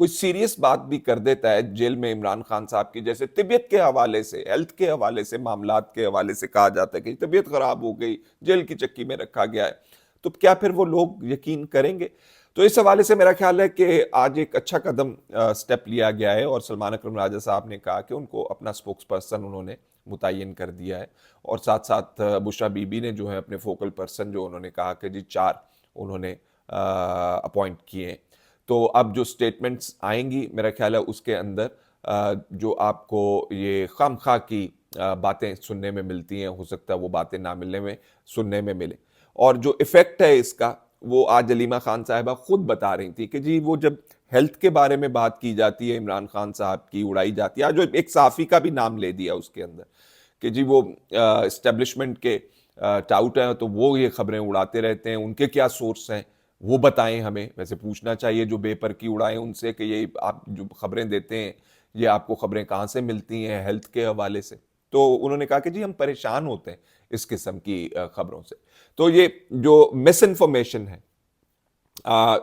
کوئی سیریس بات بھی کر دیتا ہے جیل میں عمران خان صاحب کی، جیسے طبیعت کے حوالے سے، ہیلتھ کے حوالے سے، معاملات کے حوالے سے کہا جاتا ہے کہ طبیعت خراب ہو گئی، جیل کی چکی میں رکھا گیا ہے، تو کیا پھر وہ لوگ یقین کریں گے؟ تو اس حوالے سے میرا خیال ہے کہ آج ایک اچھا قدم سٹیپ لیا گیا ہے، اور سلمان اکرم راجہ صاحب نے کہا کہ ان کو اپنا سپوکس پرسن انہوں نے متعین کر دیا ہے، اور ساتھ ساتھ بشریٰ بی بی نے جو ہے اپنے فوکل پرسن جو انہوں نے کہا کہ جی 4 انہوں نے اپوائنٹ کیے ہیں۔ تو اب جو سٹیٹمنٹس آئیں گی میرا خیال ہے اس کے اندر جو آپ کو یہ خام خواہ کی باتیں سننے میں ملتی ہیں، ہو سکتا ہے وہ باتیں نہ ملنے میں سننے میں ملے، اور جو ایفیکٹ ہے اس کا وہ آج علیمہ خان صاحبہ خود بتا رہی تھی کہ جی وہ جب ہیلتھ کے بارے میں بات کی جاتی ہے عمران خان صاحب کی اڑائی جاتی ہے، جو ایک صحافی کا بھی نام لے دیا اس کے اندر کہ جی وہ اسٹیبلشمنٹ کے ٹاؤٹ ہیں تو وہ یہ خبریں اڑاتے رہتے ہیں، ان کے کیا سورس ہیں وہ بتائیں ہمیں۔ ویسے پوچھنا چاہیے جو بے پر کی اڑائیں ان سے کہ یہ آپ جو خبریں دیتے ہیں یہ آپ کو خبریں کہاں سے ملتی ہیں ہیلتھ کے حوالے سے؟ تو انہوں نے کہا کہ جی ہم پریشان ہوتے ہیں اس قسم کی خبروں سے۔ تو یہ جو مس انفارمیشن ہے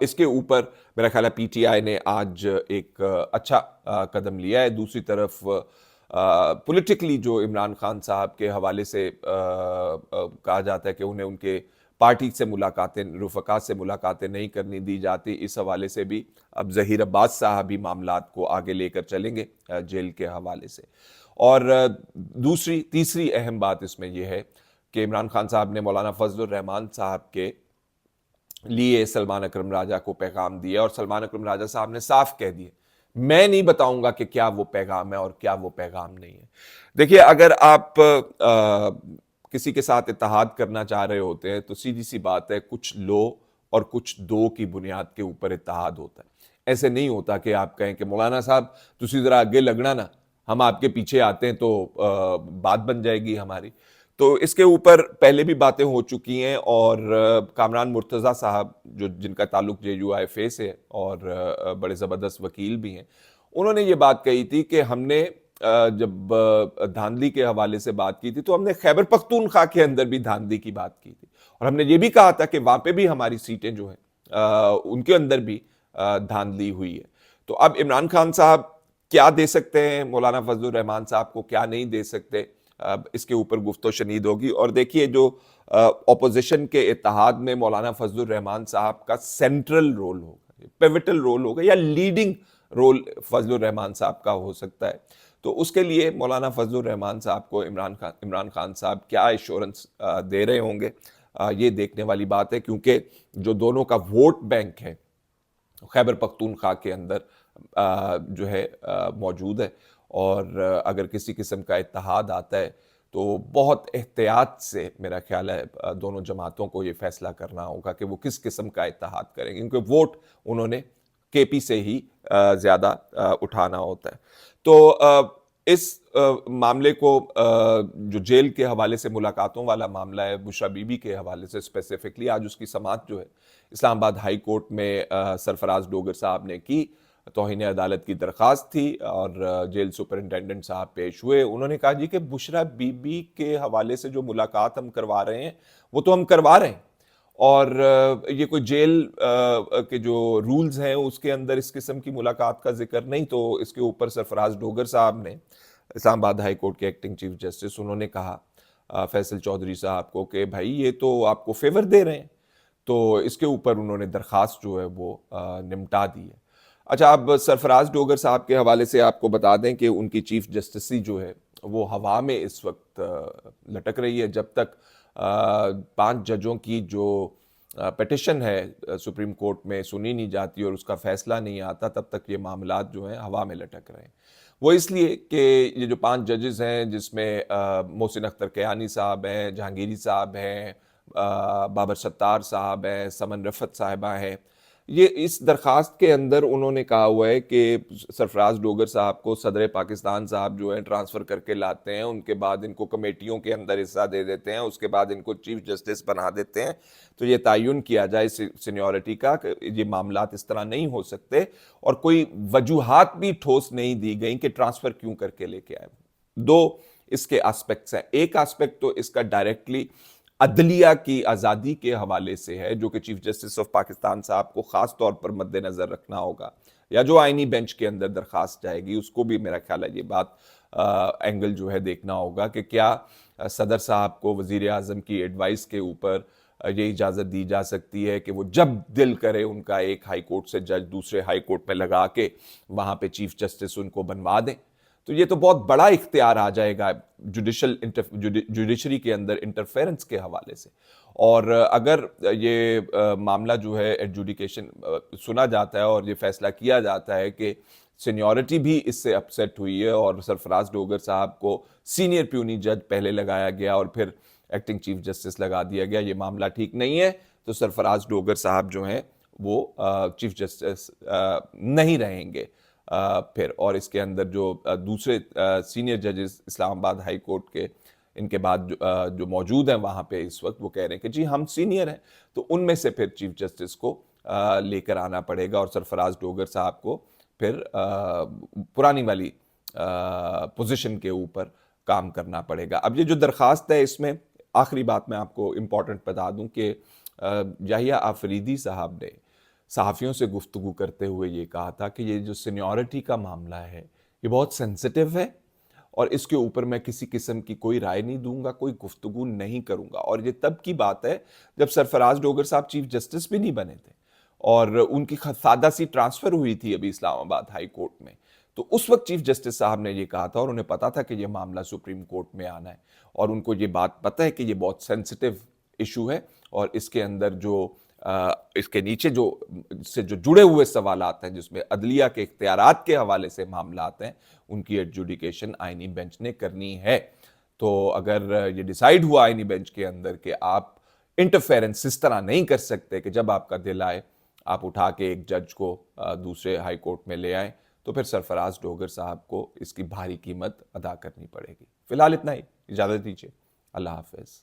اس کے اوپر میرا خیال ہے پی ٹی آئی نے آج ایک اچھا قدم لیا ہے۔ دوسری طرف پولیٹیکلی جو عمران خان صاحب کے حوالے سے کہا جاتا ہے کہ انہیں ان کے پارٹی سے ملاقاتیں، رفقا سے ملاقاتیں نہیں کرنی دی جاتی، اس حوالے سے بھی اب ظہیر عباس صاحب بھی معاملات کو آگے لے کر چلیں گے جیل کے حوالے سے۔ اور تیسری اہم بات اس میں یہ ہے کہ عمران خان صاحب نے مولانا فضل الرحمان صاحب کے لیے سلمان اکرم راجہ کو پیغام دیا، اور سلمان اکرم راجہ صاحب نے صاف کہہ دیے میں نہیں بتاؤں گا کہ کیا وہ پیغام ہے اور کیا وہ پیغام نہیں ہے۔ دیکھیے اگر آپ کسی کے ساتھ اتحاد کرنا چاہ رہے ہوتے ہیں تو سیدھی سی بات ہے کچھ لو اور کچھ دو کی بنیاد کے اوپر اتحاد ہوتا ہے۔ ایسے نہیں ہوتا کہ آپ کہیں کہ مولانا صاحب تسی ذرا آگے لگنا نا، ہم آپ کے پیچھے آتے ہیں تو بات بن جائے گی ہماری۔ تو اس کے اوپر پہلے بھی باتیں ہو چکی ہیں، اور کامران مرتضیٰ صاحب جن کا تعلق جے یو آئی ایف اے سے اور بڑے زبردست وکیل بھی ہیں، انہوں نے یہ بات کہی تھی کہ ہم نے جب دھاندلی کے حوالے سے بات کی تھی تو ہم نے خیبر پختونخوا کے اندر بھی دھاندلی کی بات کی تھی، اور ہم نے یہ بھی کہا تھا کہ وہاں پہ بھی ہماری سیٹیں جو ہیں ان کے اندر بھی دھاندلی ہوئی ہے۔ تو اب عمران خان صاحب کیا دے سکتے ہیں مولانا فضل الرحمان صاحب کو، کیا نہیں دے سکتے، اس کے اوپر گفت و شنید ہوگی۔ اور دیکھیے جو اپوزیشن کے اتحاد میں مولانا فضل الرحمان صاحب کا سینٹرل رول ہوگا، پیوٹل رول ہوگا، یا لیڈنگ رول فضل الرحمان صاحب کا ہو سکتا ہے، تو اس کے لیے مولانا فضل الرحمان صاحب کو عمران خان صاحب کیا ایشورنس دے رہے ہوں گے، یہ دیکھنے والی بات ہے، کیونکہ جو دونوں کا ووٹ بینک ہے خیبر پختونخوا کے اندر جو ہے موجود ہے، اور اگر کسی قسم کا اتحاد آتا ہے تو بہت احتیاط سے میرا خیال ہے دونوں جماعتوں کو یہ فیصلہ کرنا ہوگا کہ وہ کس قسم کا اتحاد کریں گے، کیونکہ ووٹ انہوں نے کے پی سے ہی زیادہ اٹھانا ہوتا ہے۔ تو اس معاملے کو جو جیل کے حوالے سے ملاقاتوں والا معاملہ ہے بشریٰ بی بی کے حوالے سے اسپیسیفکلی، آج اس کی سماعت جو ہے اسلام آباد ہائی کورٹ میں سرفراز ڈوگر صاحب نے کی، توہین عدالت کی درخواست تھی، اور جیل سپرنٹینڈنٹ صاحب پیش ہوئے۔ انہوں نے کہا جی کہ بشریٰ بی بی کے حوالے سے جو ملاقات ہم کروا رہے ہیں وہ تو ہم کروا رہے ہیں، اور یہ کوئی جیل کے جو رولز ہیں اس کے اندر اس قسم کی ملاقات کا ذکر نہیں۔ تو اس کے اوپر سرفراز ڈوگر صاحب نے، اسلام آباد ہائی کورٹ کے ایکٹنگ چیف جسٹس، انہوں نے کہا فیصل چودھری صاحب کو کہ بھائی یہ تو آپ کو فیور دے رہے ہیں، تو اس کے اوپر انہوں نے درخواست جو ہے وہ نمٹا دی ہے۔ اچھا، اب سرفراز ڈوگر صاحب کے حوالے سے آپ کو بتا دیں کہ ان کی چیف جسٹسی جو ہے وہ ہوا میں اس وقت لٹک رہی ہے، جب تک 5 ججوں کی جو پیٹیشن ہے سپریم کورٹ میں سنی نہیں جاتی اور اس کا فیصلہ نہیں آتا، تب تک یہ معاملات جو ہیں ہوا میں لٹک رہے ہیں۔ وہ اس لیے کہ یہ جو 5 ججز ہیں، جس میں محسن اختر کیانی صاحب ہیں، جہانگیری صاحب ہیں، بابر ستار صاحب ہیں، سمن رفت صاحبہ ہیں، یہ اس درخواست کے اندر انہوں نے کہا ہوا ہے کہ سرفراز ڈوگر صاحب کو صدر پاکستان صاحب جو ہیں ٹرانسفر کر کے لاتے ہیں، ان کے بعد ان کو کمیٹیوں کے اندر حصہ دے دیتے ہیں، اس کے بعد ان کو چیف جسٹس بنا دیتے ہیں، تو یہ تعین کیا جائے سینیورٹی کا کہ یہ معاملات اس طرح نہیں ہو سکتے، اور کوئی وجوہات بھی ٹھوس نہیں دی گئیں کہ ٹرانسفر کیوں کر کے لے کے آئے۔ 2 اس کے آسپیکٹس ہیں۔ ایک آسپیکٹ تو اس کا ڈائریکٹلی عدلیہ کی آزادی کے حوالے سے ہے، جو کہ چیف جسٹس آف پاکستان صاحب کو خاص طور پر مد نظر رکھنا ہوگا، یا جو آئینی بینچ کے اندر درخواست جائے گی اس کو بھی میرا خیال ہے یہ بات اینگل جو ہے دیکھنا ہوگا کہ کیا صدر صاحب کو وزیر اعظم کی ایڈوائس کے اوپر یہ اجازت دی جا سکتی ہے کہ وہ جب دل کرے ان کا ایک ہائی کورٹ سے جج دوسرے ہائی کورٹ میں لگا کے وہاں پہ چیف جسٹس ان کو بنوا دیں. تو یہ تو بہت بڑا اختیار آ جائے گا جوڈیشری کے اندر انٹرفیرنس کے حوالے سے. اور اگر یہ معاملہ جو ہے ایڈجوڈیکیشن سنا جاتا ہے اور یہ فیصلہ کیا جاتا ہے کہ سینیورٹی بھی اس سے اپسیٹ ہوئی ہے اور سرفراز ڈوگر صاحب کو سینئر پیونی جج پہلے لگایا گیا اور پھر ایکٹنگ چیف جسٹس لگا دیا گیا, یہ معاملہ ٹھیک نہیں ہے, تو سرفراز ڈوگر صاحب جو ہیں وہ چیف جسٹس نہیں رہیں گے پھر. اور اس کے اندر جو دوسرے سینئر ججز اسلام آباد ہائی کورٹ کے ان کے بعد جو موجود ہیں وہاں پہ اس وقت, وہ کہہ رہے ہیں کہ جی ہم سینئر ہیں, تو ان میں سے پھر چیف جسٹس کو لے کر آنا پڑے گا اور سرفراز ڈوگر صاحب کو پھر پرانی والی پوزیشن کے اوپر کام کرنا پڑے گا. اب یہ جو درخواست ہے اس میں آخری بات میں آپ کو امپورٹنٹ بتا دوں کہ یحییٰ آفریدی صاحب نے صحافیوں سے گفتگو کرتے ہوئے یہ کہا تھا کہ یہ جو سینیورٹی کا معاملہ ہے یہ بہت سینسٹیو ہے اور اس کے اوپر میں کسی قسم کی کوئی رائے نہیں دوں گا, کوئی گفتگو نہیں کروں گا. اور یہ تب کی بات ہے جب سرفراز ڈوگر صاحب چیف جسٹس بھی نہیں بنے تھے اور ان کی سادہ سی ٹرانسفر ہوئی تھی ابھی اسلام آباد ہائی کورٹ میں. تو اس وقت چیف جسٹس صاحب نے یہ کہا تھا اور انہیں پتا تھا کہ یہ معاملہ سپریم کورٹ میں آنا ہے اور ان کو یہ بات پتہ ہے کہ یہ بہت سینسٹیو ایشو ہے اور اس کے اندر جو اس کے نیچے جو جڑے ہوئے سوالات ہیں جس میں عدلیہ کے اختیارات کے حوالے سے معاملات ہیں ان کی ایڈجوڈیکیشن آئینی بینچ نے کرنی ہے. تو اگر یہ ڈیسائیڈ ہوا آئینی بینچ کے اندر کہ آپ انٹرفیرنس اس طرح نہیں کر سکتے کہ جب آپ کا دل آئے آپ اٹھا کے ایک جج کو دوسرے ہائی کورٹ میں لے آئیں, تو پھر سرفراز ڈوگر صاحب کو اس کی بھاری قیمت ادا کرنی پڑے گی. فی الحال اتنا ہی, اجازت دیجیے, اللہ حافظ.